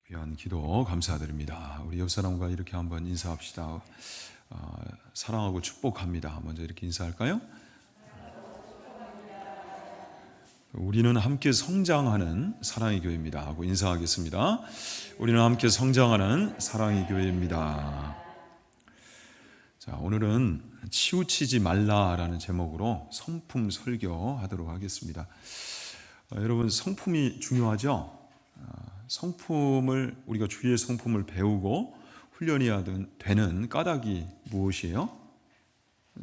귀한 기도 감사드립니다. 우리 옆 사람과 이렇게 한번 인사합시다. 사랑하고 축복합니다. 먼저 이렇게 인사할까요? 우리는 함께 성장하는 사랑의 교회입니다 하고 인사하겠습니다. 우리는 함께 성장하는 사랑의 교회입니다. 자, 오늘은 치우치지 말라라는 제목으로 성품 설교하도록 하겠습니다. 여러분, 성품이 중요하죠? 성품을, 우리가 주의 성품을 배우고 훈련해야 되는 까닭이 무엇이에요?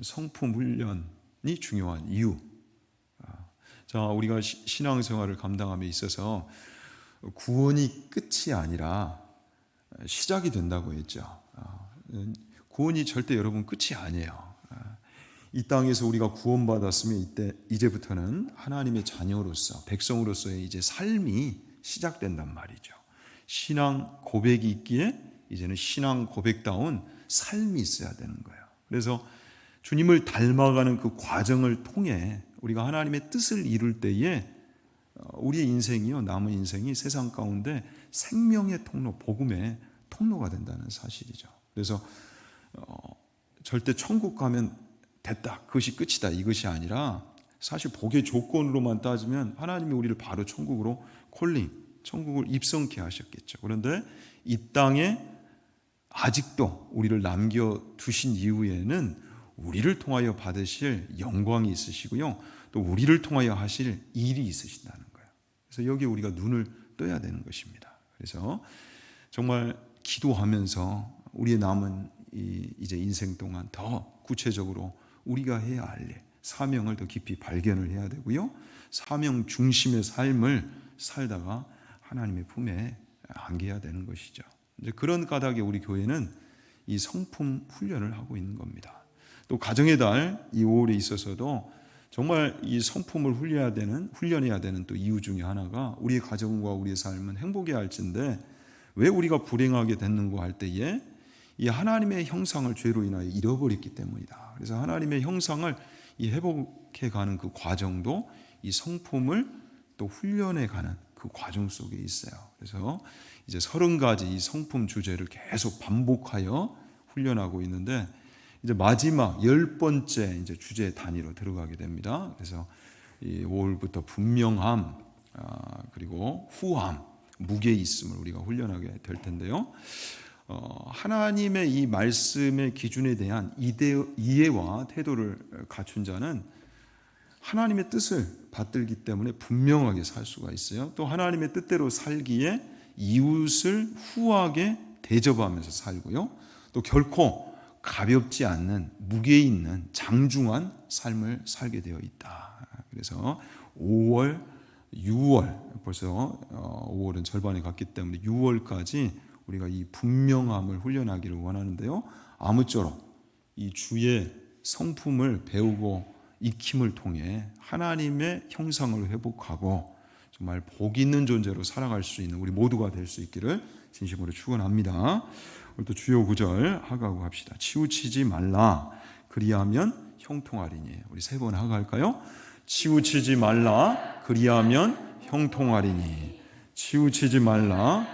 성품 훈련이 중요한 이유. 자, 우리가 신앙생활을 감당함에 있어서 구원이 끝이 아니라 시작이 된다고 했죠. 구원이 절대 여러분 끝이 아니에요. 이 땅에서 우리가 구원받았으면 이제부터는 하나님의 자녀로서, 백성으로서의 이제 삶이 시작된단 말이죠. 신앙 고백이 있기에 이제는 신앙 고백다운 삶이 있어야 되는 거예요. 그래서 주님을 닮아가는 그 과정을 통해 우리가 하나님의 뜻을 이룰 때에 우리의 인생이요, 남은 인생이 세상 가운데 생명의 통로, 복음의 통로가 된다는 사실이죠. 그래서 절대 천국 가면 됐다, 그것이 끝이다, 이것이 아니라 사실 복의 조건으로만 따지면 하나님이 우리를 바로 천국으로 천국을 입성케 하셨겠죠. 그런데 이 땅에 아직도 우리를 남겨두신 이후에는 우리를 통하여 받으실 영광이 있으시고요, 또 우리를 통하여 하실 일이 있으신다는 거예요. 그래서 여기에 우리가 눈을 떠야 되는 것입니다. 그래서 정말 기도하면서 우리의 남은 이제 인생 동안 더 구체적으로 우리가 해야 할 일, 사명을 더 깊이 발견을 해야 되고요, 사명 중심의 삶을 살다가 하나님의 품에 안겨야 되는 것이죠. 이제 그런 까닭에 우리 교회는 이 성품 훈련을 하고 있는 겁니다. 또 가정의 달 이 5월에 있어서도 정말 이 성품을 훈련해야 되는 또 이유 중에 하나가 우리의 가정과 우리의 삶은 행복해야 할진데 왜 우리가 불행하게 됐는가 할 때에 이 하나님의 형상을 죄로 인하여 잃어버렸기 때문이다. 그래서 하나님의 형상을 이 회복해가는 그 과정도 이 성품을 또 훈련해가는 그 과정 속에 있어요. 그래서 이제 30가지 이 성품 주제를 계속 반복하여 훈련하고 있는데 이제 마지막 10번째 이제 주제 단위로 들어가게 됩니다. 그래서 이 5월부터 분명함, 그리고 후함, 무게 있음을 우리가 훈련하게 될 텐데요. 하나님의 이 말씀의 기준에 대한 이해와 태도를 갖춘 자는 하나님의 뜻을 받들기 때문에 분명하게 살 수가 있어요. 또 하나님의 뜻대로 살기에 이웃을 후하게 대접하면서 살고요, 또 결코 가볍지 않는 무게 있는 장중한 삶을 살게 되어 있다. 그래서 5월, 6월, 벌써 5월은 절반에 갔기 때문에 6월까지 우리가 이 분명함을 훈련하기를 원하는데요, 아무쪼록 이 주의 성품을 배우고 익힘을 통해 하나님의 형상을 회복하고 정말 복 있는 존재로 살아갈 수 있는 우리 모두가 될 수 있기를 진심으로 축원합니다. 오늘도 주요 구절 하가하고 합시다. 치우치지 말라, 그리하면 형통하리니. 우리 세 번 하가할까요? 치우치지 말라, 그리하면 형통하리니. 치우치지 말라,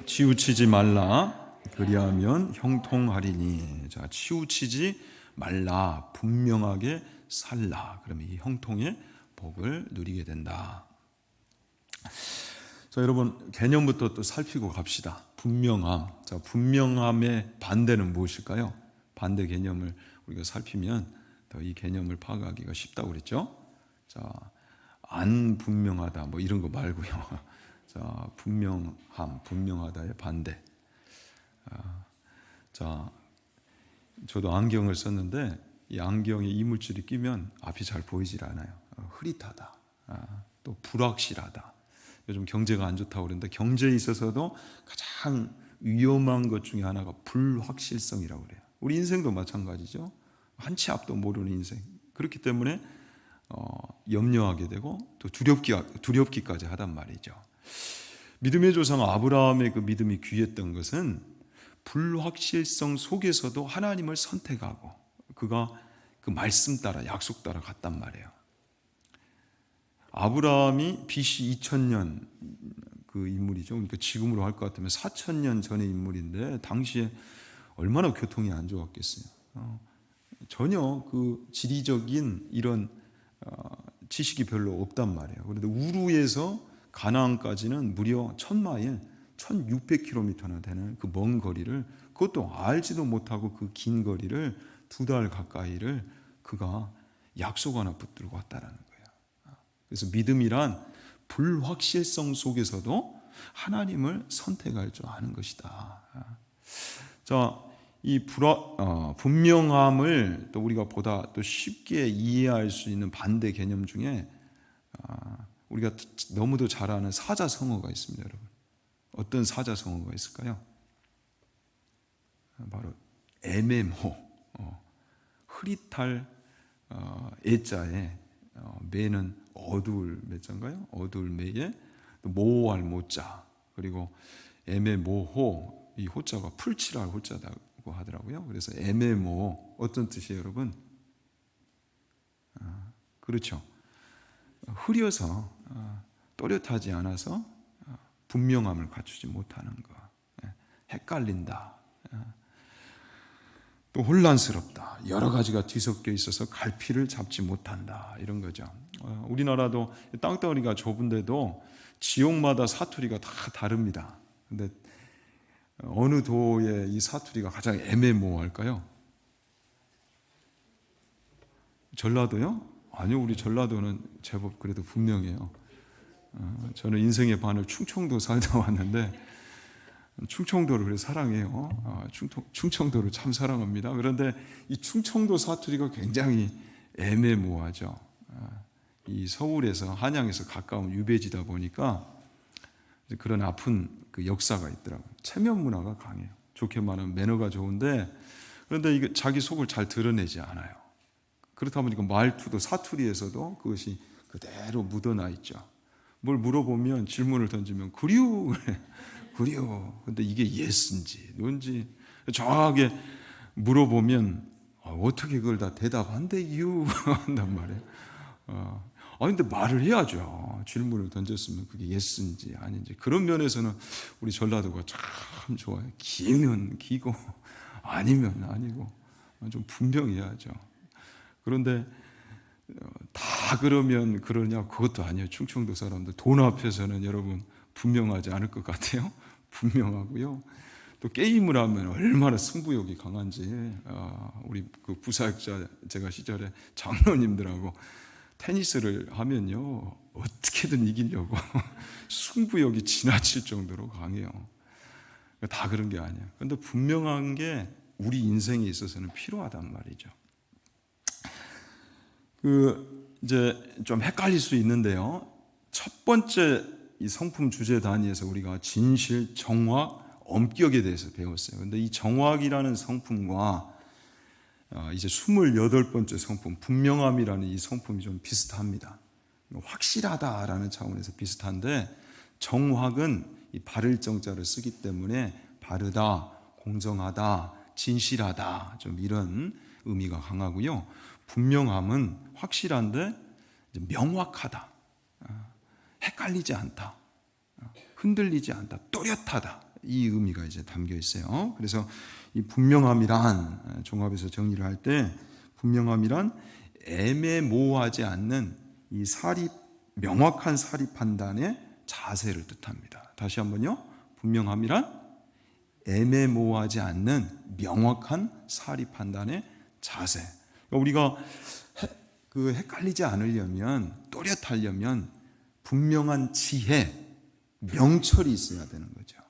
치우치지 말라, 그리하면 형통하리니. 자, 치우치지 말라, 분명하게 살라. 그러면 이 형통의 복을 누리게 된다. 자, 여러분, 개념부터 또 살피고 갑시다. 분명함. 자, 분명함의 반대는 무엇일까요? 반대 개념을 우리가 살피면 더 이 개념을 파악하기가 쉽다고 그랬죠. 자, 안 분명하다 뭐 이런 거 말고요. 자, 분명함, 분명하다의 반대. 자, 저도 안경을 썼는데 이 안경에 이물질이 끼면 앞이 잘 보이질 않아요. 흐릿하다, 또 불확실하다. 요즘 경제가 안 좋다고 그러는데 경제에 있어서도 가장 위험한 것 중에 하나가 불확실성이라고 그래요. 우리 인생도 마찬가지죠. 한치 앞도 모르는 인생. 그렇기 때문에 염려하게 되고 또 두렵기까지 하단 말이죠. 믿음의 조상 아브라함의 그 믿음이 귀했던 것은 불확실성 속에서도 하나님을 선택하고 그가 그 말씀 따라, 약속 따라 갔단 말이에요. 아브라함이 BC 2000년 그 인물이죠. 그러니까 지금으로 할 것 같으면 4000년 전의 인물인데 당시에 얼마나 교통이 안 좋았겠어요. 전혀 그 지리적인 이런 지식이 별로 없단 말이에요. 그런데 우루에서 가나안까지는 무려 1000마일, 1600km나 되는 그 먼 거리를, 그것도 알지도 못하고 그 긴 거리를 2달 가까이를 그가 약속 하나 붙들고 왔다라는 거예요. 그래서 믿음이란 불확실성 속에서도 하나님을 선택할 줄 아는 것이다. 자, 이 분명함을 또 우리가 보다 또 쉽게 이해할 수 있는 반대 개념 중에 우리가 너무도 잘 아는 사자성어가 있습니다, 여러분. 어떤 사자성어가 있을까요? 바로 애매모, 흐릿할 애자에 매는 어두울 매자인가요? 어두울 매에 모호할 모자, 그리고 애매모호, 이 호자가 풀칠할 호자라고 하더라고요. 그래서 애매모, 어떤 뜻이에요, 여러분? 그렇죠. 흐려서 또렷하지 않아서 분명함을 갖추지 못하는 것, 헷갈린다, 또 혼란스럽다, 여러 가지가 뒤섞여 있어서 갈피를 잡지 못한다, 이런 거죠. 우리나라도 땅덩어리가 좁은데도 지역마다 사투리가 다 다릅니다. 근데 어느 도의 이 사투리가 가장 애매모호할까요? 전라도요? 아니요, 우리 전라도는 제법 그래도 분명해요. 저는 인생의 반을 충청도 살다 왔는데 충청도를 그래 사랑해요. 충청도를 참 사랑합니다. 그런데 이 충청도 사투리가 굉장히 애매모호하죠. 이 서울에서 한양에서 가까운 유배지다 보니까 그런 아픈 그 역사가 있더라고요. 체면 문화가 강해요. 좋게 말하면 매너가 좋은데, 그런데 이게 자기 속을 잘 드러내지 않아요. 그렇다 보니까 말투도 사투리에서도 그것이 그대로 묻어나 있죠. 뭘 물어보면, 질문을 던지면 그리워 그래. 그리워. 근데 이게 예스인지 뭔지 정확하게 물어보면 어떻게 그걸 다 대답한대요 한단 말이에요. 근데 말을 해야죠. 질문을 던졌으면 그게 예스인지 아닌지. 그런 면에서는 우리 전라도가 참 좋아요. 기면 기고 아니면 아니고 좀 분명해야죠. 그런데 다 그러면 그러냐? 그것도 아니에요. 충청도 사람들 돈 앞에서는 여러분 분명하지 않을 것 같아요. 분명하고요. 또 게임을 하면 얼마나 승부욕이 강한지, 우리 그 부사역자 제가 시절에 장로님들하고 테니스를 하면요 어떻게든 이기려고 승부욕이 지나칠 정도로 강해요. 다 그런 게 아니에요. 그런데 분명한 게 우리 인생에 있어서는 필요하단 말이죠. 이제 좀 헷갈릴 수 있는데요. 첫 번째 이 성품 주제 단위에서 우리가 진실, 정확, 엄격에 대해서 배웠어요. 그런데 이 정확이라는 성품과 이제 28번째 성품, 분명함이라는 이 성품이 좀 비슷합니다. 확실하다라는 차원에서 비슷한데, 정확은 이 바를 정자를 쓰기 때문에 바르다, 공정하다, 진실하다, 좀 이런 의미가 강하고요. 분명함은 확실한데 명확하다, 헷갈리지 않다, 흔들리지 않다, 또렷하다, 이 의미가 이제 담겨 있어요. 그래서 이 분명함이란, 종합해서 정리를 할 때 분명함이란 애매모호하지 않는 이 명확한 사리 판단의 자세를 뜻합니다. 다시 한번요. 분명함이란 애매모호하지 않는 명확한 사리 판단의 자세. 우리가 헷갈리지 않으려면, 또렷하려면 분명한 지혜, 명철이 있어야 되는 거죠.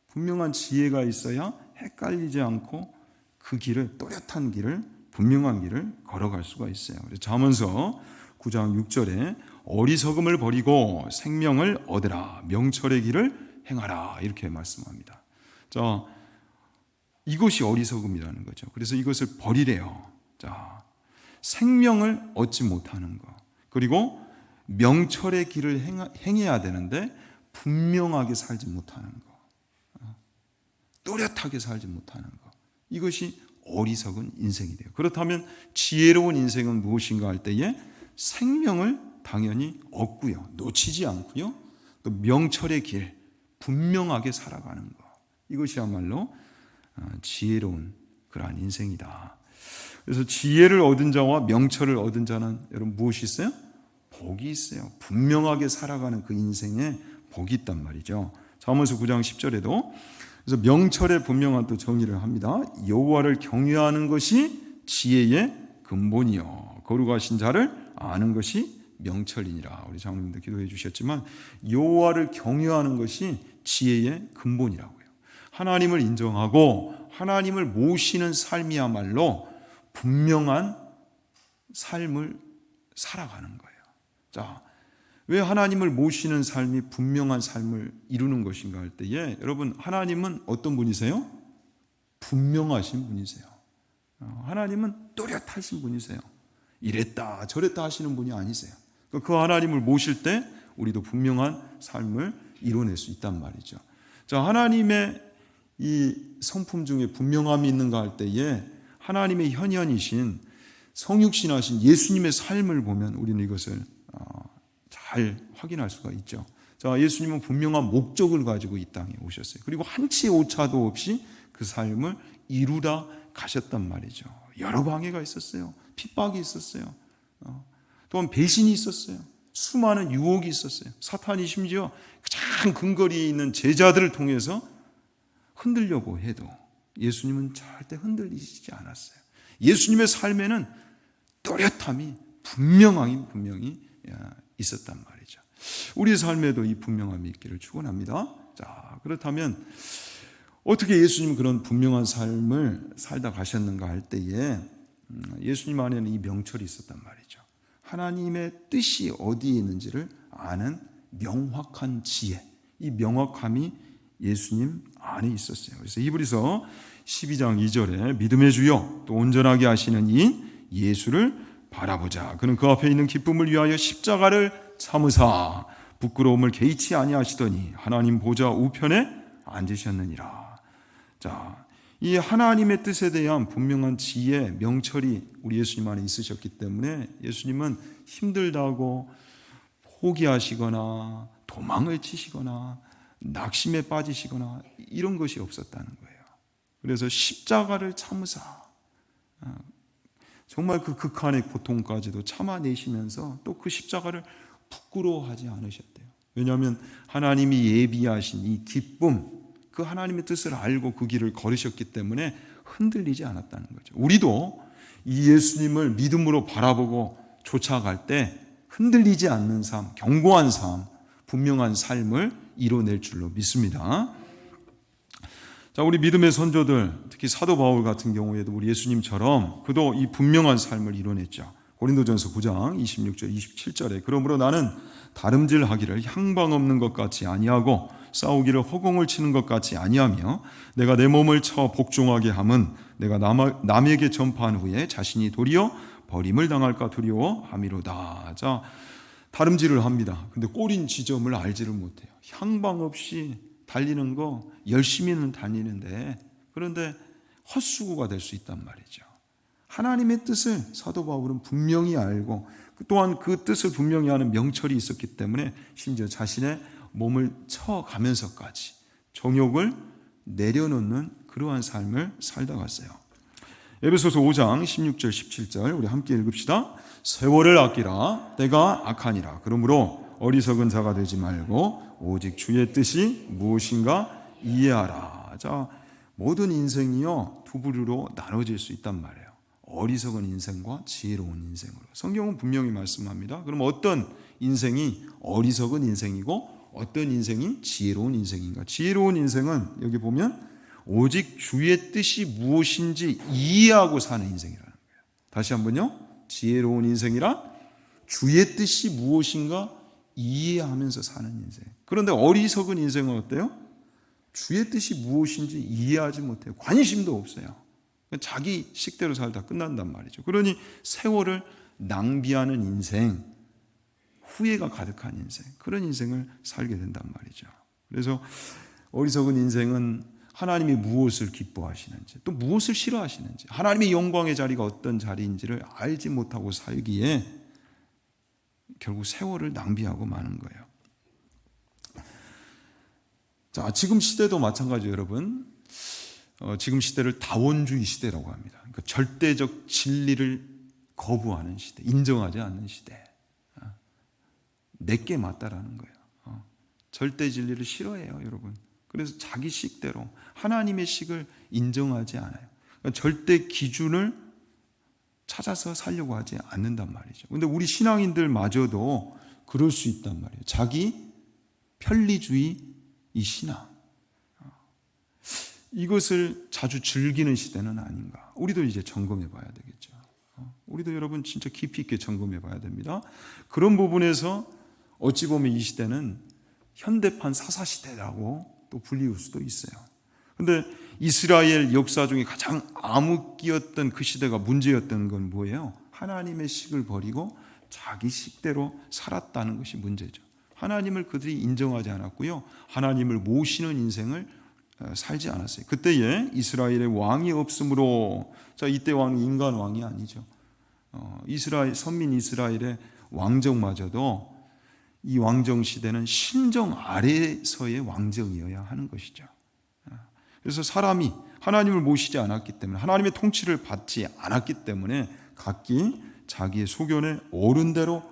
분명한 지혜가 있어야 헷갈리지 않고 그 길을, 또렷한 길을, 분명한 길을 걸어갈 수가 있어요. 그래서 잠언서 9장 6절에 어리석음을 버리고 생명을 얻으라, 명철의 길을 행하라, 이렇게 말씀합니다. 자, 이것이 어리석음이라는 거죠. 그래서 이것을 버리래요. 자, 생명을 얻지 못하는 것, 그리고 명철의 길을 행해야 되는데 분명하게 살지 못하는 것, 또렷하게 살지 못하는 것, 이것이 어리석은 인생이 돼요. 그렇다면 지혜로운 인생은 무엇인가 할 때에 생명을 당연히 얻고요. 놓치지 않고요. 또 명철의 길, 분명하게 살아가는 것. 이것이야말로 지혜로운 그러한 인생이다. 그래서 지혜를 얻은 자와 명철을 얻은 자는 여러분 무엇이 있어요? 복이 있어요. 분명하게 살아가는 그 인생에 복이 있단 말이죠. 잠언서 9장 10절에도 그래서 명철의 분명한 또 정의를 합니다. 여호와를 경외하는 것이 지혜의 근본이요 거룩하신 자를 아는 것이 명철이니라. 우리 장로님도 기도해 주셨지만 여호와를 경외하는 것이 지혜의 근본이라고요. 하나님을 인정하고 하나님을 모시는 삶이야말로 분명한 삶을 살아가는 거예요. 자, 왜 하나님을 모시는 삶이 분명한 삶을 이루는 것인가 할 때에 여러분 하나님은 어떤 분이세요? 분명하신 분이세요. 하나님은 또렷하신 분이세요. 이랬다 저랬다 하시는 분이 아니세요. 그 하나님을 모실 때 우리도 분명한 삶을 이뤄낼 수 있단 말이죠. 자, 하나님의 이 성품 중에 분명함이 있는가 할 때에 하나님의 현현이신 성육신하신 예수님의 삶을 보면 우리는 이것을 잘 확인할 수가 있죠. 자, 예수님은 분명한 목적을 가지고 이 땅에 오셨어요. 그리고 한치의 오차도 없이 그 삶을 이루다 가셨단 말이죠. 여러 방해가 있었어요. 핍박이 있었어요. 또한 배신이 있었어요. 수많은 유혹이 있었어요. 사탄이 심지어 가장 근거리에 있는 제자들을 통해서 흔들려고 해도 예수님은 절대 흔들리지 않았어요. 예수님의 삶에는 또렷함이 분명히 있었단 말이죠. 우리의 삶에도 이 분명함이 있기를 축원합니다. 자, 그렇다면 어떻게 예수님은 그런 분명한 삶을 살다 가셨는가 할 때에 예수님 안에는 이 명철이 있었단 말이죠. 하나님의 뜻이 어디에 있는지를 아는 명확한 지혜, 이 명확함이 예수님 안에 있었어요. 그래서 히브리서 12장 2절에 믿음의 주요 또 온전하게 하시는 이인 예수를 바라보자. 그는 그 앞에 있는 기쁨을 위하여 십자가를 참으사 부끄러움을 개의치 아니하시더니 하나님 보좌 우편에 앉으셨느니라. 자, 이 하나님의 뜻에 대한 분명한 지혜, 명철이 우리 예수님 안에 있으셨기 때문에 예수님은 힘들다고 포기하시거나 도망을 치시거나 낙심에 빠지시거나 이런 것이 없었다는 거예요. 그래서 십자가를 참으사 정말 그 극한의 고통까지도 참아내시면서 또 그 십자가를 부끄러워하지 않으셨대요. 왜냐하면 하나님이 예비하신 이 기쁨, 그 하나님의 뜻을 알고 그 길을 걸으셨기 때문에 흔들리지 않았다는 거죠. 우리도 이 예수님을 믿음으로 바라보고 쫓아갈 때 흔들리지 않는 삶, 견고한 삶, 분명한 삶을 이뤄낼 줄로 믿습니다. 자, 우리 믿음의 선조들, 특히 사도 바울 같은 경우에도 우리 예수님처럼 그도 이 분명한 삶을 이뤄냈죠. 고린도전서 9장 26절 27절에 그러므로 나는 다름질하기를 향방 없는 것 같이 아니하고 싸우기를 허공을 치는 것 같이 아니하며 내가 내 몸을 쳐 복종하게 함은 내가 남에게 전파한 후에 자신이 도리어 버림을 당할까 두려워함이로다. 자, 다름질을 합니다. 근데 꼬린 지점을 알지를 못해요. 향방 없이 달리는 거 열심히는 다니는데 그런데 헛수고가 될 수 있단 말이죠. 하나님의 뜻을 사도 바울은 분명히 알고 또한 그 뜻을 분명히 아는 명철이 있었기 때문에 심지어 자신의 몸을 쳐가면서까지 정욕을 내려놓는 그러한 삶을 살다 갔어요. 에베소서 5장 16절 17절 우리 함께 읽읍시다. 세월을 아끼라 때가 악하니라. 그러므로 어리석은 자가 되지 말고 오직 주의 뜻이 무엇인가 이해하라. 자, 모든 인생이요 두 부류로 나눠질 수 있단 말이에요. 어리석은 인생과 지혜로운 인생으로. 성경은 분명히 말씀합니다. 그럼 어떤 인생이 어리석은 인생이고 어떤 인생이 지혜로운 인생인가? 지혜로운 인생은 여기 보면 오직 주의 뜻이 무엇인지 이해하고 사는 인생이라는 거예요. 다시 한번요. 지혜로운 인생이라 주의 뜻이 무엇인가 이해하면서 사는 인생. 그런데 어리석은 인생은 어때요? 주의 뜻이 무엇인지 이해하지 못해요. 관심도 없어요. 자기 식대로 살다 끝난단 말이죠. 그러니 세월을 낭비하는 인생, 후회가 가득한 인생, 그런 인생을 살게 된단 말이죠. 그래서 어리석은 인생은 하나님이 무엇을 기뻐하시는지 또 무엇을 싫어하시는지 하나님의 영광의 자리가 어떤 자리인지를 알지 못하고 살기에 결국 세월을 낭비하고 마는 거예요. 자, 지금 시대도 마찬가지예요, 여러분. 지금 시대를 다원주의 시대라고 합니다. 그러니까 절대적 진리를 거부하는 시대, 인정하지 않는 시대. 내게 맞다라는 거예요. 절대 진리를 싫어해요, 여러분. 그래서 자기 식대로 하나님의 식을 인정하지 않아요. 그러니까 절대 기준을 찾아서 살려고 하지 않는단 말이죠. 그런데 우리 신앙인들마저도 그럴 수 있단 말이에요. 자기 편리주의 이 신앙. 이것을 자주 즐기는 시대는 아닌가. 우리도 이제 점검해 봐야 되겠죠. 우리도 여러분 진짜 깊이 있게 점검해 봐야 됩니다. 그런 부분에서 어찌 보면 이 시대는 현대판 사사시대라고 또 불리울 수도 있어요. 근데 이스라엘 역사 중에 가장 암흑기였던 그 시대가 문제였던 건 뭐예요? 하나님의 식을 버리고 자기 식대로 살았다는 것이 문제죠. 하나님을 그들이 인정하지 않았고요. 하나님을 모시는 인생을 살지 않았어요. 그때에 이스라엘의 왕이 없으므로, 자, 이때 왕이 인간 왕이 아니죠. 이스라엘, 선민 이스라엘의 왕정마저도 이 왕정 시대는 신정 아래서의 왕정이어야 하는 것이죠. 그래서 사람이 하나님을 모시지 않았기 때문에, 하나님의 통치를 받지 않았기 때문에 각기 자기의 소견에 옳은 대로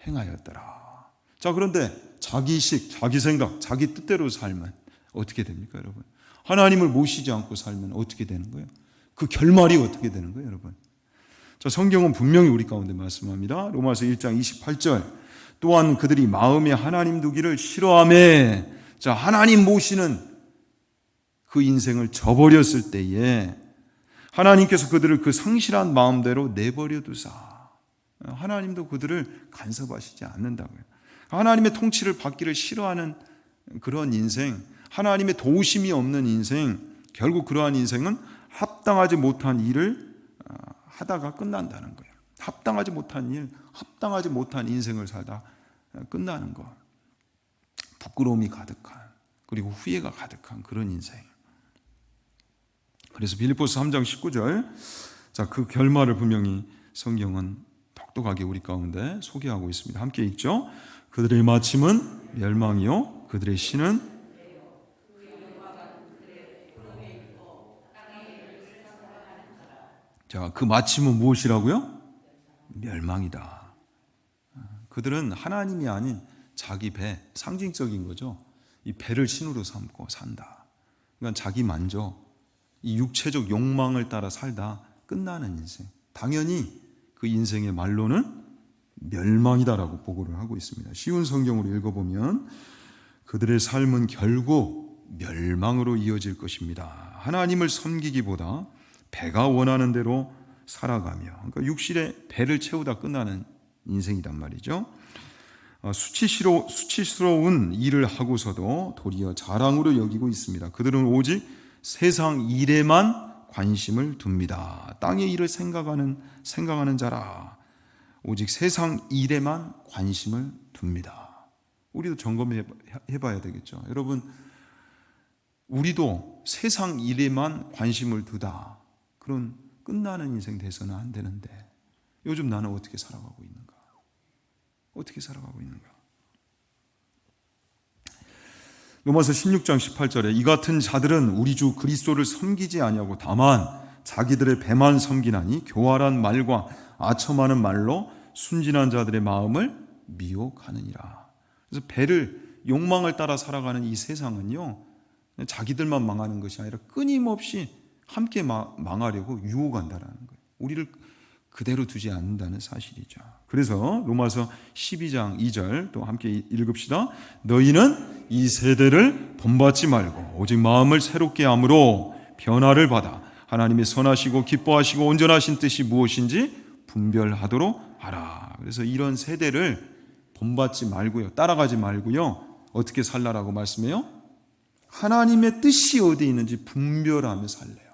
행하였더라. 자, 그런데 자기식, 자기 생각, 자기 뜻대로 살면 어떻게 됩니까, 여러분? 하나님을 모시지 않고 살면 어떻게 되는 거예요? 그 결말이 어떻게 되는 거예요, 여러분? 자, 성경은 분명히 우리 가운데 말씀합니다. 로마서 1장 28절. 또한 그들이 마음에 하나님 두기를 싫어하며, 자, 하나님 모시는 그 인생을 저버렸을 때에 하나님께서 그들을 그 성실한 마음대로 내버려 두사. 하나님도 그들을 간섭하시지 않는다고요. 하나님의 통치를 받기를 싫어하는 그런 인생, 하나님의 도우심이 없는 인생, 결국 그러한 인생은 합당하지 못한 일을 하다가 끝난다는 거예요. 합당하지 못한 일, 합당하지 못한 인생을 살다 끝나는 것. 부끄러움이 가득한, 그리고 후회가 가득한 그런 인생. 그래서 빌립보서 3장 19절, 자, 그 결말을 분명히 성경은 똑똑하게 우리 가운데 소개하고 있습니다. 함께 읽죠. 그들의 마침은 멸망이요, 그들의 신은 자, 그 마침은 무엇이라고요? 멸망이다. 그들은 하나님이 아닌 자기 배, 상징적인 거죠. 이 배를 신으로 삼고 산다. 그러니까 자기 만족, 이 육체적 욕망을 따라 살다 끝나는 인생. 당연히 그 인생의 말로는 멸망이다라고 보고를 하고 있습니다. 쉬운 성경으로 읽어보면 그들의 삶은 결국 멸망으로 이어질 것입니다. 하나님을 섬기기보다 배가 원하는 대로 살아가며, 그러니까 육실의 배를 채우다 끝나는 인생이란 말이죠. 수치스러운 일을 하고서도 도리어 자랑으로 여기고 있습니다. 그들은 오직 세상 일에만 관심을 둡니다. 땅의 일을 생각하는 자라. 오직 세상 일에만 관심을 둡니다. 우리도 점검해 봐야 되겠죠. 여러분, 우리도 세상 일에만 관심을 두다. 그런 끝나는 인생 돼서는 안 되는데 요즘 나는 어떻게 살아가고 있는가? 어떻게 살아가고 있는가? 로마서 16장 18절에 이 같은 자들은 우리 주 그리스도를 섬기지 아니하고 다만 자기들의 배만 섬기나니 교활한 말과 아첨하는 말로 순진한 자들의 마음을 미혹하느니라. 그래서 배를, 욕망을 따라 살아가는 이 세상은요, 자기들만 망하는 것이 아니라 끊임없이 함께 망하려고 유혹한다라는 거예요. 우리를 그대로 두지 않는다는 사실이죠. 그래서 로마서 12장 2절 또 함께 읽읍시다. 너희는 이 세대를 본받지 말고 오직 마음을 새롭게 함으로 변화를 받아 하나님의 선하시고 기뻐하시고 온전하신 뜻이 무엇인지 분별하도록 하라. 그래서 이런 세대를 본받지 말고요, 따라가지 말고요, 어떻게 살라라고 말씀해요? 하나님의 뜻이 어디 있는지 분별하며 살래요.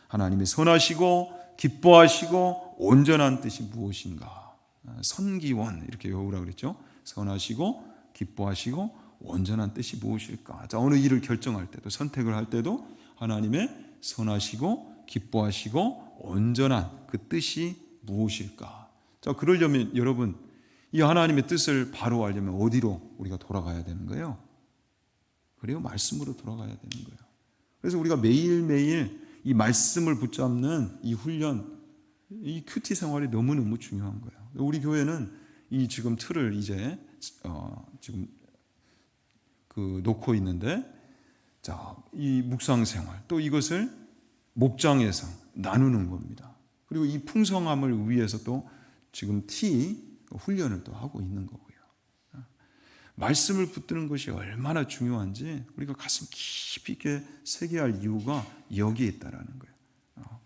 하나님의 선하시고 기뻐하시고 온전한 뜻이 무엇인가? 선기원 이렇게 외우라 그랬죠. 선하시고 기뻐하시고 온전한 뜻이 무엇일까? 자, 어느 일을 결정할 때도, 선택을 할 때도 하나님의 선하시고 기뻐하시고 온전한 그 뜻이 무엇일까? 자, 그러려면 여러분, 이 하나님의 뜻을 바로 알려면 어디로 우리가 돌아가야 되는 거예요? 그래요, 말씀으로 돌아가야 되는 거예요. 그래서 우리가 매일매일 이 말씀을 붙잡는 이 훈련, 이 큐티 생활이 너무너무 중요한 거예요. 우리 교회는 이 지금 틀을 이제 지금 놓고 있는데, 자, 이 묵상 생활, 또 이것을 목장에서 나누는 겁니다. 그리고 이 풍성함을 위해서 또 지금 훈련을 또 하고 있는 거고요. 말씀을 붙드는 것이 얼마나 중요한지 우리가 가슴 깊이 있게 새겨야 할 이유가 여기에 있다라는 거예요.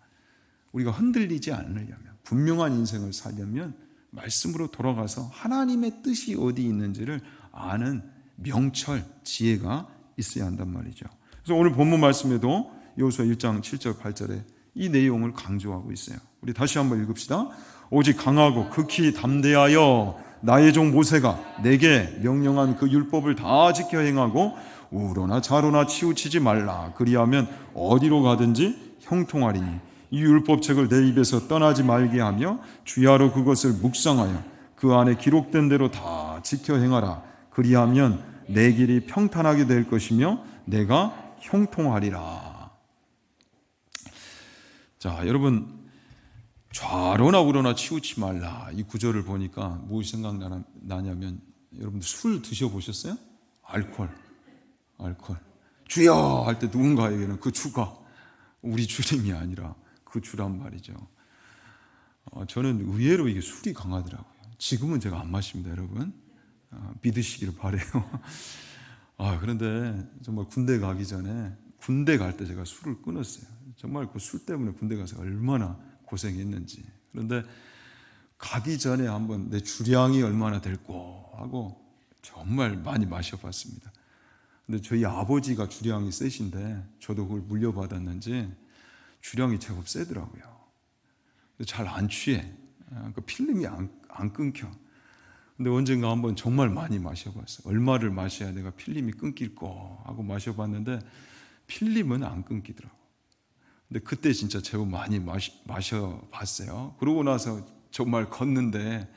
우리가 흔들리지 않으려면, 분명한 인생을 살려면 말씀으로 돌아가서 하나님의 뜻이 어디 있는지를 아는 명철, 지혜가 있어야 한단 말이죠. 그래서 오늘 본문 말씀에도 여호수아 1장 7절 8절에 이 내용을 강조하고 있어요. 우리 다시 한번 읽읍시다. 오직 강하고 극히 담대하여 나의 종 모세가 내게 명령한 그 율법을 다 지켜 행하고 우로나 좌로나 치우치지 말라. 그리하면 어디로 가든지 형통하리니 이 율법책을 내 입에서 떠나지 말게 하며 주야로 그것을 묵상하여 그 안에 기록된 대로 다 지켜 행하라. 그리하면 내 길이 평탄하게 될 것이며 내가 형통하리라. 자, 여러분, 좌로나 우로나 치우치 말라, 이 구절을 보니까 무엇이 생각나냐면, 여러분들 술 드셔보셨어요? 알코올. 주여 할 때 누군가에게는 그 주가 우리 주님이 아니라 그 주란 말이죠. 저는 의외로 이게 술이 강하더라고요. 지금은 제가 안 마십니다, 여러분. 믿으시기를 바래요. 그런데 정말 군대 가기 전에, 군대 갈 때 제가 술을 끊었어요. 정말 그 술 때문에 군대 가서 얼마나 고생했는지. 그런데 가기 전에 한번 내 주량이 얼마나 될꼬 하고 정말 많이 마셔봤습니다. 근데 저희 아버지가 주량이 세신데 저도 그걸 물려받았는지 주량이 제법 세더라고요. 잘 안 취해. 그 필름이 안 끊겨. 근데 언젠가 한번 정말 많이 마셔봤어요. 얼마를 마셔야 내가 필름이 끊길꼬 하고 마셔봤는데 필름은 안 끊기더라고요. 근데 그때 진짜 제법 많이 마셔봤어요. 그러고 나서 정말 걷는데,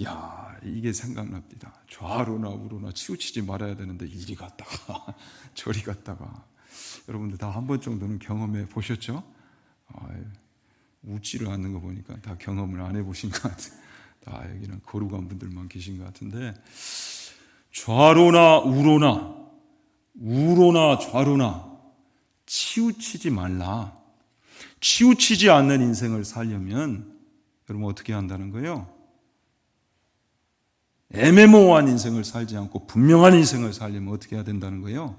야, 이게 생각납니다. 좌로나 우로나 치우치지 말아야 되는데 이리 갔다가 저리 갔다가. 여러분들 다 한 번 정도는 경험해 보셨죠? 웃지를 않는 거 보니까 다 경험을 안 해보신 것 같아요. 다 여기는 거룩한 분들만 계신 것 같은데, 좌로나 우로나 좌로나 치우치지 말라. 치우치지 않는 인생을 살려면 여러분 어떻게 한다는 거예요? 애매모호한 인생을 살지 않고 분명한 인생을 살려면 어떻게 해야 된다는 거예요?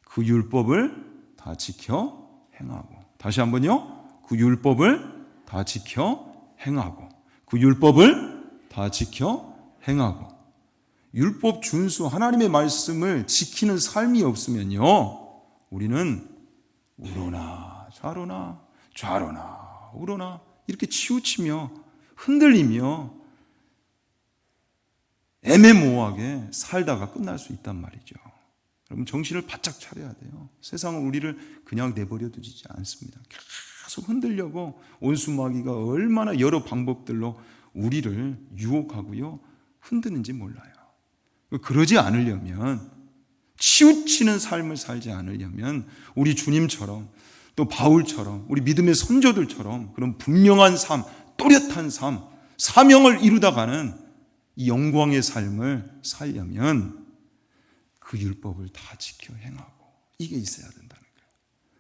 그 율법을 다 지켜 행하고. 다시 한번요. 그 율법을 다 지켜 행하고. 그 율법을 다 지켜 행하고. 율법 준수, 하나님의 말씀을 지키는 삶이 없으면요, 우리는 우로나 좌로나 우로나 이렇게 치우치며 흔들리며 애매모호하게 살다가 끝날 수 있단 말이죠. 여러분, 정신을 바짝 차려야 돼요. 세상은 우리를 그냥 내버려 두지 않습니다. 계속 흔들려고 온수마귀가 얼마나 여러 방법들로 우리를 유혹하고요, 흔드는지 몰라요. 그러지 않으려면, 치우치는 삶을 살지 않으려면 우리 주님처럼, 또 바울처럼, 우리 믿음의 선조들처럼 그런 분명한 삶, 또렷한 삶, 사명을 이루다가는 이 영광의 삶을 살려면 그 율법을 다 지켜 행하고, 이게 있어야 된다는 거예요.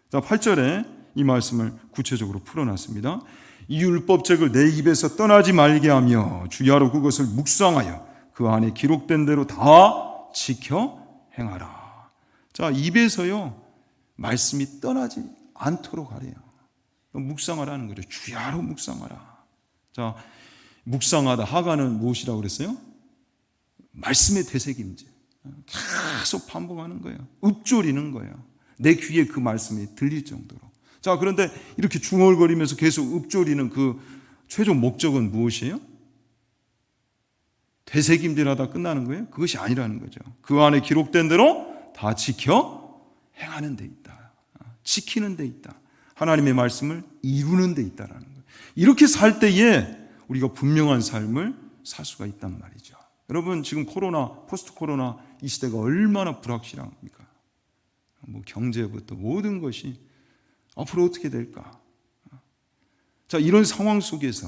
자, 8절에 이 말씀을 구체적으로 풀어놨습니다. 이 율법책을 내 입에서 떠나지 말게 하며 주야로 그것을 묵상하여 그 안에 기록된 대로 다 지켜 행하라. 자, 입에서요 말씀이 떠나지 않도록 하래요. 묵상하라는 거죠. 주야로 묵상하라. 자, 묵상하다, 하가는 무엇이라고 그랬어요? 말씀의 되새김질. 계속 반복하는 거예요. 읊조리는 거예요. 내 귀에 그 말씀이 들릴 정도로. 자, 그런데 이렇게 중얼거리면서 계속 읊조리는 그 최종 목적은 무엇이에요? 되새김질하다 끝나는 거예요? 그것이 아니라는 거죠. 그 안에 기록된 대로 다 지켜 행하는 데 있다. 지키는 데 있다. 하나님의 말씀을 이루는 데 있다라는 거예요. 이렇게 살 때에 우리가 분명한 삶을 살 수가 있단 말이죠. 여러분, 지금 포스트 코로나 이 시대가 얼마나 불확실합니까? 뭐 경제부터 모든 것이 앞으로 어떻게 될까? 자, 이런 상황 속에서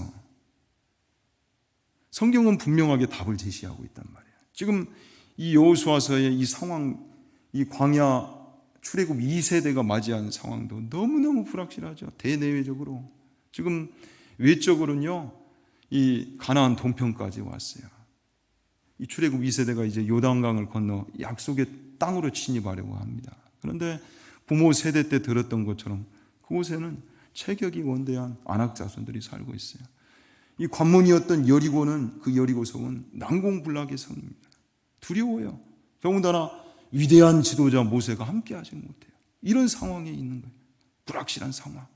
성경은 분명하게 답을 제시하고 있단 말이에요. 지금 이 여호수아서의 이 상황, 이 광야 출애굽 2세대가 맞이한 상황도 너무너무 불확실하죠. 대내외적으로. 지금 외적으로는요, 이 가나안 동편까지 왔어요. 이 출애굽 2세대가 이제 요단강을 건너 약속의 땅으로 진입하려고 합니다. 그런데 부모 세대 때 들었던 것처럼 그곳에는 체격이 원대한 안악 자손들이 살고 있어요. 이 관문이었던 여리고는, 그 여리고성은 난공불락의 성입니다. 두려워요. 더군다나 위대한 지도자 모세가 함께하지 못해요. 이런 상황에 있는 거예요. 불확실한 상황.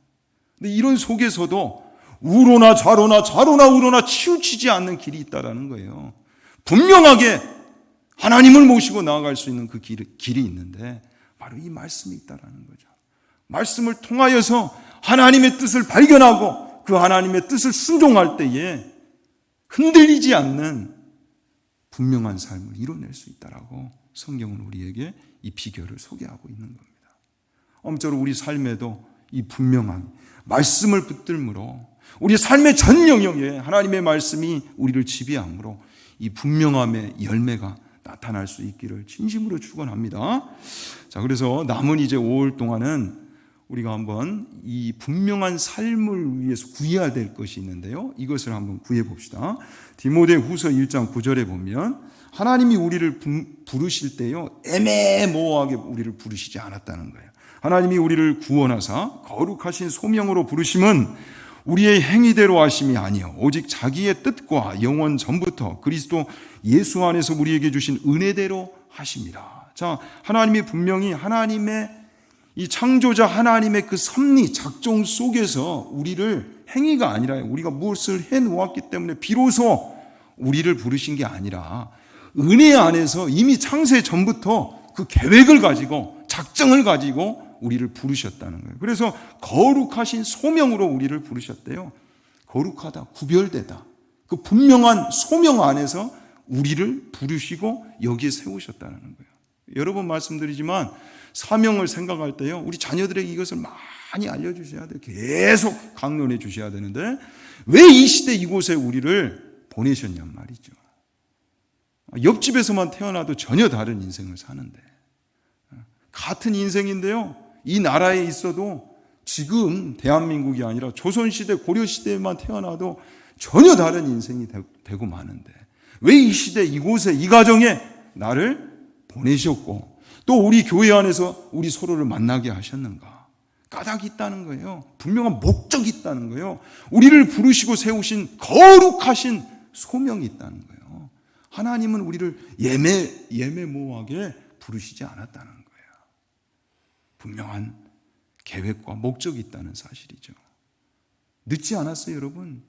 근데 이런 속에서도 우로나 좌로나 좌로나 우로나 치우치지 않는 길이 있다라는 거예요. 분명하게 하나님을 모시고 나아갈 수 있는 그 길이 있는데 바로 이 말씀이 있다라는 거죠. 말씀을 통하여서 하나님의 뜻을 발견하고 그 하나님의 뜻을 순종할 때에 흔들리지 않는 분명한 삶을 이뤄낼 수 있다라고 성경은 우리에게 이 비결을 소개하고 있는 겁니다. 아무쪼록 우리 삶에도 이 분명한 말씀을 붙들므로 우리 삶의 전 영역에 하나님의 말씀이 우리를 지배함으로 이 분명함의 열매가 나타날 수 있기를 진심으로 축원합니다. 자, 그래서 남은 이제 5월 동안은 우리가 한번 이 분명한 삶을 위해서 구해야 될 것이 있는데요. 이것을 한번 구해 봅시다. 디모데후서 1장 9절에 보면 하나님이 우리를 부르실 때요, 애매모호하게 우리를 부르시지 않았다는 거예요. 하나님이 우리를 구원하사 거룩하신 소명으로 부르심은 우리의 행위대로 하심이 아니요 오직 자기의 뜻과 영원 전부터 그리스도 예수 안에서 우리에게 주신 은혜대로 하십니다. 자, 하나님이 분명히 하나님의 이 창조자 하나님의 그 섭리 작정 속에서 우리를 행위가 아니라 우리가 무엇을 해 놓았기 때문에 비로소 우리를 부르신 게 아니라 은혜 안에서 이미 창세 전부터 그 계획을 가지고 작정을 가지고 우리를 부르셨다는 거예요. 그래서 거룩하신 소명으로 우리를 부르셨대요. 거룩하다, 구별되다. 그 분명한 소명 안에서 우리를 부르시고 여기에 세우셨다는 거예요. 여러 번 말씀드리지만 사명을 생각할 때요, 우리 자녀들에게 이것을 많이 알려주셔야 돼요. 계속 강론해 주셔야 되는데 왜 이 시대 이곳에 우리를 보내셨냔 말이죠. 옆집에서만 태어나도 전혀 다른 인생을 사는데 같은 인생인데요, 이 나라에 있어도 지금 대한민국이 아니라 조선시대 고려시대에만 태어나도 전혀 다른 인생이 되고 마는데 왜 이 시대 이곳에 이 가정에 나를 보내셨고 또 우리 교회 안에서 우리 서로를 만나게 하셨는가? 까닭이 있다는 거예요. 분명한 목적이 있다는 거예요. 우리를 부르시고 세우신 거룩하신 소명이 있다는 거예요. 하나님은 우리를 예매모호하게 부르시지 않았다는 거예요. 분명한 계획과 목적이 있다는 사실이죠. 늦지 않았어요, 여러분.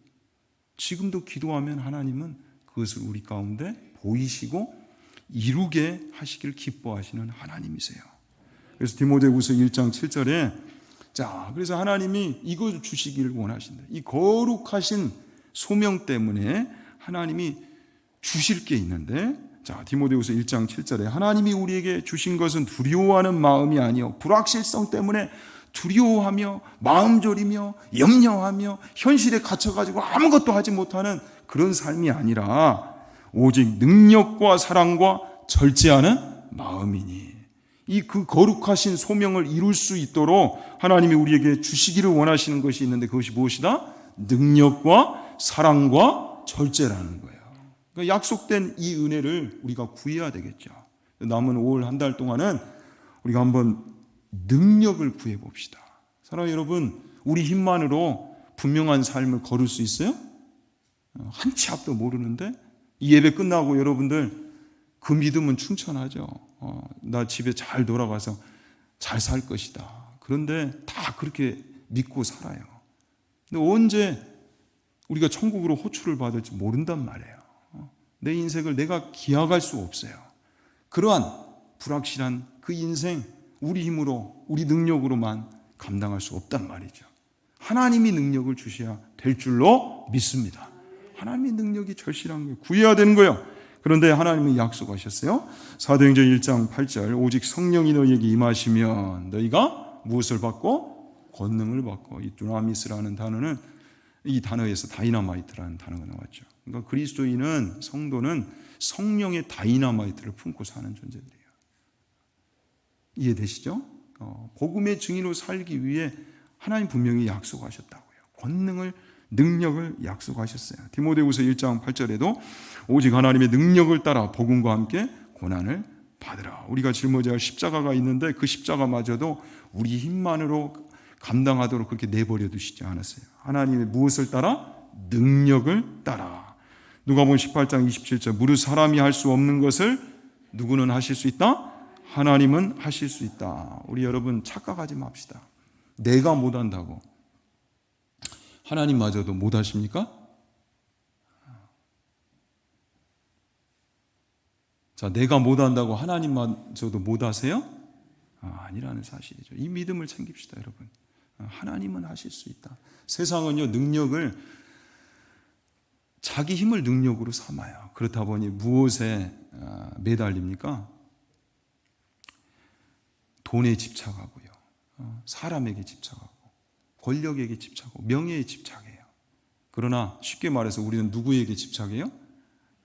지금도 기도하면 하나님은 그것을 우리 가운데 보이시고 이루게 하시길 기뻐하시는 하나님이세요. 그래서 디모데후서 1장 7절에 자, 그래서 하나님이 이걸 주시기를 원하신다. 이 거룩하신 소명 때문에 하나님이 주실 게 있는데 자, 디모데후서 1장 7절에 하나님이 우리에게 주신 것은 두려워하는 마음이 아니요 불확실성 때문에 두려워하며 마음 졸이며 염려하며 현실에 갇혀가지고 아무것도 하지 못하는 그런 삶이 아니라 오직 능력과 사랑과 절제하는 마음이니 이 그 거룩하신 소명을 이룰 수 있도록 하나님이 우리에게 주시기를 원하시는 것이 있는데 그것이 무엇이다? 능력과 사랑과 절제라는 거예요. 그러니까 약속된 이 은혜를 우리가 구해야 되겠죠. 남은 5월 한 달 동안은 우리가 한번 능력을 구해 봅시다. 사랑하는 여러분, 우리 힘만으로 분명한 삶을 걸을 수 있어요? 한 치 앞도 모르는데 이 예배 끝나고 여러분들 그 믿음은 충천하죠. 나 집에 잘 돌아가서 잘 살 것이다. 그런데 다 그렇게 믿고 살아요. 근데 언제 우리가 천국으로 호출을 받을지 모른단 말이에요. 내 인생을 내가 기약할 수 없어요. 그러한 불확실한 그 인생 우리 힘으로 우리 능력으로만 감당할 수 없단 말이죠. 하나님이 능력을 주셔야 될 줄로 믿습니다. 하나님의 능력이 절실한 거예요. 구해야 되는 거예요. 그런데 하나님은 약속하셨어요. 사도행전 1장 8절 오직 성령이 너희에게 임하시면 너희가 무엇을 받고? 권능을 받고. 이 두나미스라는 단어는 이 단어에서 다이너마이트라는 단어가 나왔죠. 그러니까 그리스도인은 성도는 성령의 다이너마이트를 품고 사는 존재들이에요. 이해되시죠? 복음의 증인으로 살기 위해 하나님 분명히 약속하셨다고요. 권능을 능력을 약속하셨어요. 디모데후서 1장 8절에도 오직 하나님의 능력을 따라 복음과 함께 고난을 받으라. 우리가 짊어져야 할 십자가가 있는데 그 십자가마저도 우리 힘만으로 감당하도록 그렇게 내버려 두시지 않았어요. 하나님의 무엇을 따라? 능력을 따라. 누가복음 18장 27절 무릇 사람이 할 수 없는 것을 누구는 하실 수 있다? 하나님은 하실 수 있다. 우리 여러분 착각하지 맙시다. 내가 못한다고 하나님마저도 못하십니까? 자, 내가 못한다고 하나님마저도 못하세요? 아니라는 사실이죠. 이 믿음을 챙깁시다, 여러분. 하나님은 하실 수 있다. 세상은요, 능력을 자기 힘을 능력으로 삼아요. 그렇다 보니 무엇에 매달립니까? 돈에 집착하고요. 사람에게 집착하고 권력에게 집착하고 명예에 집착해요. 그러나 쉽게 말해서 우리는 누구에게 집착해요?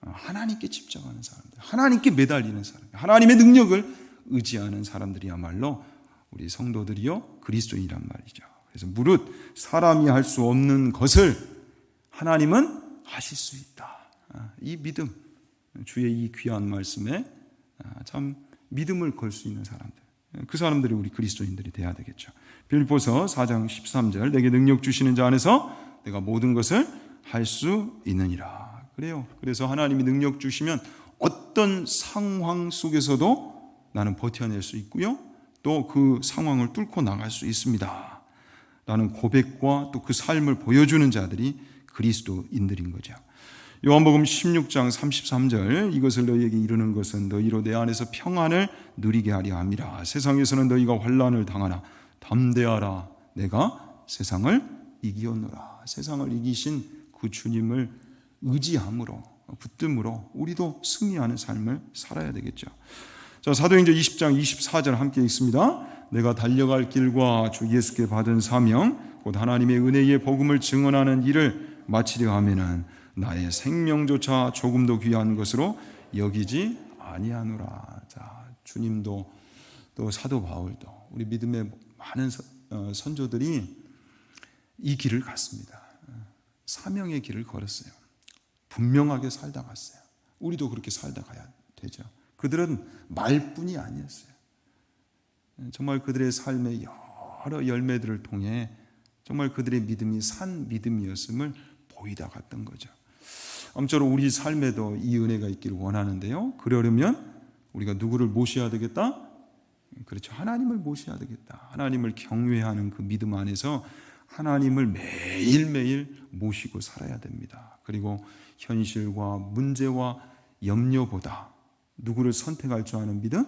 하나님께 집착하는 사람들, 하나님께 매달리는 사람들, 하나님의 능력을 의지하는 사람들이야말로 우리 성도들이요 그리스도인이란 말이죠. 그래서 무릇 사람이 할 수 없는 것을 하나님은 하실 수 있다. 이 믿음, 주의 이 귀한 말씀에 참 믿음을 걸 수 있는 사람들, 그 사람들이 우리 그리스도인들이 돼야 되겠죠. 빌립보서 4장 13절 내게 능력 주시는 자 안에서 내가 모든 것을 할 수 있느니라. 그래요. 그래서 하나님이 능력 주시면 어떤 상황 속에서도 나는 버텨낼 수 있고요. 또 그 상황을 뚫고 나갈 수 있습니다. 라는 고백과 또 그 삶을 보여주는 자들이 그리스도인들인 거죠. 요한복음 16장 33절 이것을 너희에게 이르는 것은 너희로 내 안에서 평안을 누리게 하려 함이라. 세상에서는 너희가 환난을 당하나 담대하라. 내가 세상을 이기었노라. 세상을 이기신 그 주님을 의지함으로 붙듦으로 우리도 승리하는 삶을 살아야 되겠죠. 자, 사도행전 20장 24절 함께 읽습니다. 내가 달려갈 길과 주 예수께 받은 사명 곧 하나님의 은혜의 복음을 증언하는 일을 마치려 하면은 나의 생명조차 조금도 귀한 것으로 여기지 아니하노라. 자, 주님도 또 사도 바울도 우리 믿음의 많은 선조들이 이 길을 갔습니다. 사명의 길을 걸었어요. 분명하게 살다 갔어요. 우리도 그렇게 살다 가야 되죠. 그들은 말뿐이 아니었어요. 정말 그들의 삶의 여러 열매들을 통해 정말 그들의 믿음이 산 믿음이었음을 보이다 갔던 거죠. 아무쪼록 우리 삶에도 이 은혜가 있기를 원하는데요. 그러려면 우리가 누구를 모셔야 되겠다? 그렇죠. 하나님을 모셔야 되겠다. 하나님을 경외하는 그 믿음 안에서 하나님을 매일매일 모시고 살아야 됩니다. 그리고 현실과 문제와 염려보다 누구를 선택할 줄 아는 믿음?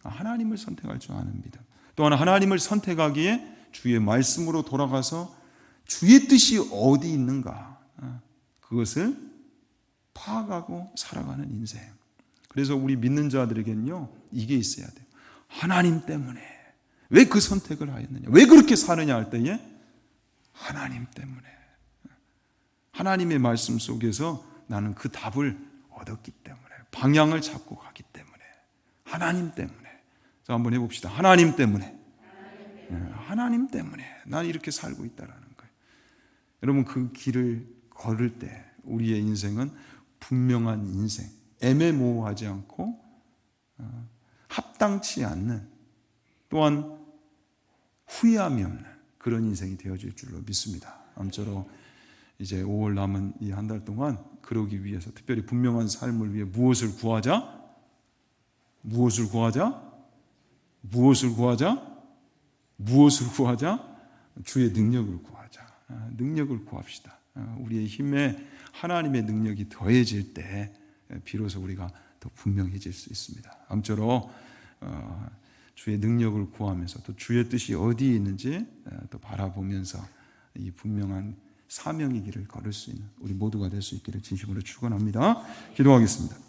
하나님을 선택할 줄 아는 믿음. 또한 하나님을 선택하기에 주의 말씀으로 돌아가서 주의 뜻이 어디 있는가 그것을 파악하고 살아가는 인생. 그래서 우리 믿는 자들에게는요 이게 있어야 돼요. 하나님 때문에 왜 그 선택을 하였느냐, 왜 그렇게 사느냐 할 때에 하나님 때문에, 하나님의 말씀 속에서 나는 그 답을 얻었기 때문에, 방향을 잡고 가기 때문에, 하나님 때문에. 자, 한번 해봅시다. 하나님 때문에. 하나님 때문에 난 이렇게 살고 있다라는 거예요. 여러분, 그 길을 걸을 때 우리의 인생은 분명한 인생, 애매모호하지 않고 합당치 않는, 또한 후회함이 없는 그런 인생이 되어질 줄로 믿습니다. 아무쪼록 이제 5월 남은 이 한 달 동안 그러기 위해서 특별히 분명한 삶을 위해 무엇을 구하자? 무엇을 구하자? 무엇을 구하자? 무엇을 구하자? 주의 능력을 구하자. 능력을 구합시다. 우리의 힘에 하나님의 능력이 더해질 때 비로소 우리가 더 분명해질 수 있습니다. 아무쪼록 주의 능력을 구하면서 또 주의 뜻이 어디에 있는지 또 바라보면서 이 분명한 사명의 길을 걸을 수 있는 우리 모두가 될 수 있기를 진심으로 축원합니다. 기도하겠습니다.